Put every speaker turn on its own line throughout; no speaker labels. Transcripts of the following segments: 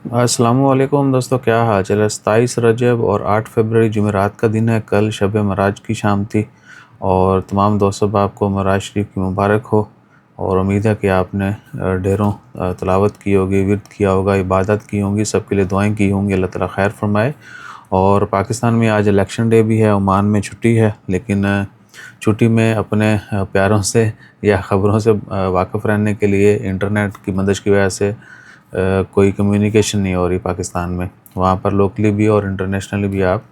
अस्सलाम वालेकुम दोस्तों, क्या हाल चाल है। 27 रजब और 8 फरवरी जुमेरात का दिन है। कल शब मराज की शाम थी और तमाम दोस्तों आपको मराज शरीफ की मुबारक हो। और उम्मीद है कि आपने ढेरों तिलावत की होगी, विर्द किया होगा, इबादत की होंगी, सबके लिए दुआएं की होंगी। अल्लाह ताला खैर फरमाए। और पाकिस्तान में आज इलेक्शन डे भी है, ओमान में छुट्टी है, लेकिन छुट्टी में अपने प्यारों से या ख़बरों से वाकिफ़ रहने के लिए इंटरनेट की मदद की वजह से कोई कम्युनिकेशन नहीं हो रही पाकिस्तान में। वहाँ पर लोकली भी और इंटरनेशनली भी आप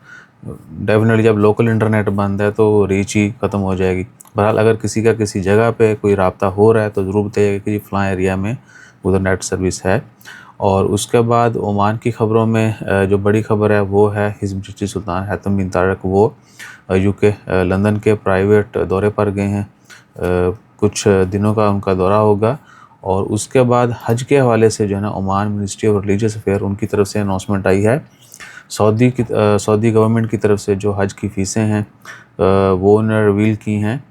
डेफिनेटली, जब लोकल इंटरनेट बंद है तो रीच ही ख़त्म हो जाएगी। बहरहाल अगर किसी का किसी जगह पे कोई रब्ता हो रहा है तो ज़रूर बताइएगा कि फ़लाँ एरिया में उधर नेट सर्विस है। और उसके बाद ओमान की ख़बरों में जो बड़ी ख़बर है वो है हिज़्ब चिश्ती सुल्तान हैतम बिन तारिक, वो यूके लंदन के प्राइवेट दौरे पर गए हैं। कुछ दिनों का उनका दौरा होगा और उसके बाद हज के हवाले से जो है ना, Oman ministry of religious affair उनकी तरफ से अनाउंसमेंट आई है। सऊदी गवर्नमेंट की तरफ से जो हज की फ़ीसें हैं वो उन्होंने रिवील की हैं।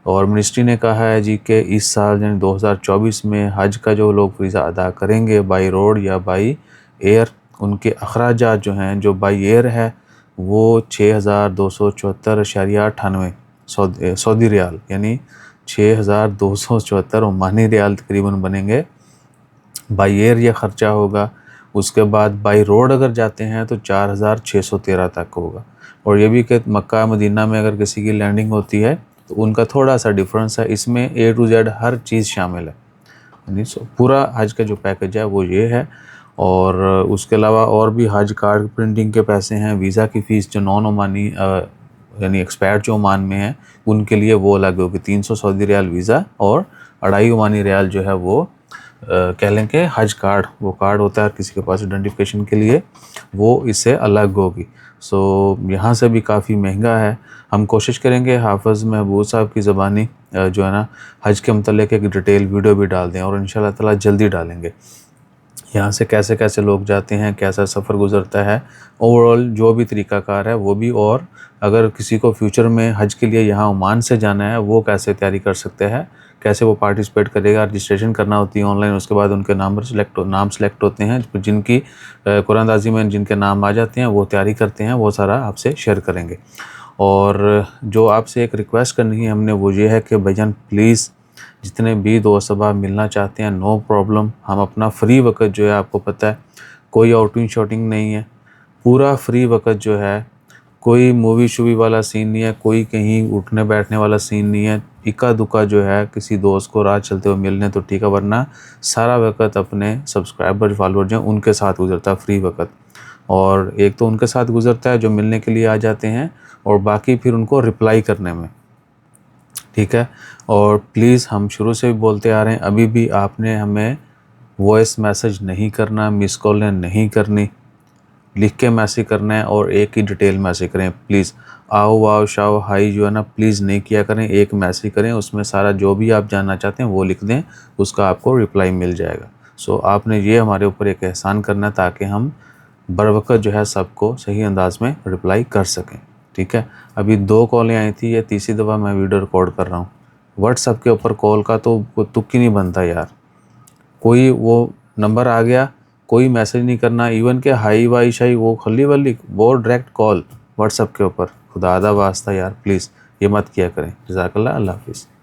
और मिनिस्ट्री ने कहा है जी कि इस साल यानी 2024 में हज का जो लोग फ़ीसा अदा करेंगे बाई रोड या बाई एयर, उनके अखराजात जो हैं, जो बाई एयर है वो 6274.98 सऊदी रियाल यानी 6274 ओमानी रियाल तकरीबन बनेंगे, बाई एयर ये ख़र्चा होगा। उसके बाद बाई रोड अगर जाते हैं तो 4613 तक होगा। और ये भी कि मक्का मदीना में अगर किसी की लैंडिंग होती है तो उनका थोड़ा सा डिफरेंस है, इसमें A to Z हर चीज़ शामिल है, यानी पूरा हज का जो पैकेज है वो ये है। और उसके अलावा और भी हज कार्ड प्रिंटिंग के पैसे हैं, वीज़ा की फ़ीस जो नॉन ओमानी यानी एक्सपायर्ड जो ओमान में है उनके लिए वो अलग होगी, 300 सऊदी रियाल वीज़ा और 2.5 ओमानी रियाल जो है वो कह लें कि हज कार्ड, वो कार्ड होता है किसी के पास आइडेंटिफिकेशन के लिए, वो इससे अलग होगी। सो यहाँ से भी काफ़ी महंगा है। हम कोशिश करेंगे हाफ़िज़ महबूब साहब की ज़बानी जो है ना हज के मतलब एक डिटेल वीडियो भी डाल दें, और इंशाल्लाह ताला जल्दी डालेंगे। यहाँ से कैसे कैसे लोग जाते हैं, कैसा सफ़र गुज़रता है, ओवरऑल जो भी तरीक़ाकार है वो भी। और अगर किसी को फ्यूचर में हज के लिए यहाँ ओमान से जाना है वो कैसे तैयारी कर सकते हैं, कैसे वो पार्टिसिपेट करेगा, रजिस्ट्रेशन करना होती है ऑनलाइन। उसके बाद उनके नाम सेलेक्ट होते हैं, जिनकी कुरानदाज़ी में जिनके नाम आ जाते हैं वो तैयारी करते हैं, वो सारा आपसे शेयर करेंगे। और जो आपसे एक रिक्वेस्ट करनी है हमने वो ये है कि भाईजान प्लीज़ जितने भी दोस्त अब मिलना चाहते हैं, नो प्रॉब्लम, हम अपना फ्री वक्त जो है, आपको पता है कोई आउटिंग शॉटिंग नहीं है, पूरा फ्री वक्त जो है, कोई मूवी शूवी वाला सीन नहीं है, कोई कहीं उठने बैठने वाला सीन नहीं है। इक्का दुक्का जो है किसी दोस्त को रात चलते हुए मिलने तो ठीक है, वरना सारा वक्त अपने सब्सक्राइबर फॉलोअर जो हैं उनके साथ गुजरता है फ्री वक्त। और एक तो उनके साथ गुजरता है जो मिलने के लिए आ जाते हैं, और बाकी फिर उनको रिप्लाई करने में, ठीक है। और प्लीज़ हम शुरू से भी बोलते आ रहे हैं, अभी भी आपने हमें वॉइस मैसेज नहीं करना, मिस कॉल नहीं करनी, लिख के मैसेज करना है और एक ही डिटेल मैसेज करें प्लीज़। आओ वाओ शाओ हाई जो है ना प्लीज़ नहीं किया करें, एक मैसेज करें, उसमें सारा जो भी आप जानना चाहते हैं वो लिख दें, उसका आपको रिप्लाई मिल जाएगा। सो आपने ये हमारे ऊपर एक एहसान करना है ताकि हम बर वक्त जो है सबको सही अंदाज में रिप्लाई कर सकें, ठीक है। अभी 2 कॉलें आई थी, ये तीसरी दफ़ा मैं वीडियो रिकॉर्ड कर रहा हूँ। व्हाट्सएप के ऊपर कॉल का तो तुक ही नहीं बनता यार, कोई वो नंबर आ गया, कोई मैसेज नहीं करना, इवन के हाई वाई शाई वो खली वली, वो डायरेक्ट कॉल व्हाट्सएप के ऊपर। खुदा दा वास्ता यार प्लीज़ ये मत किया करें। जज़ाकल्लाह, अल्लाह हाफ़िज़।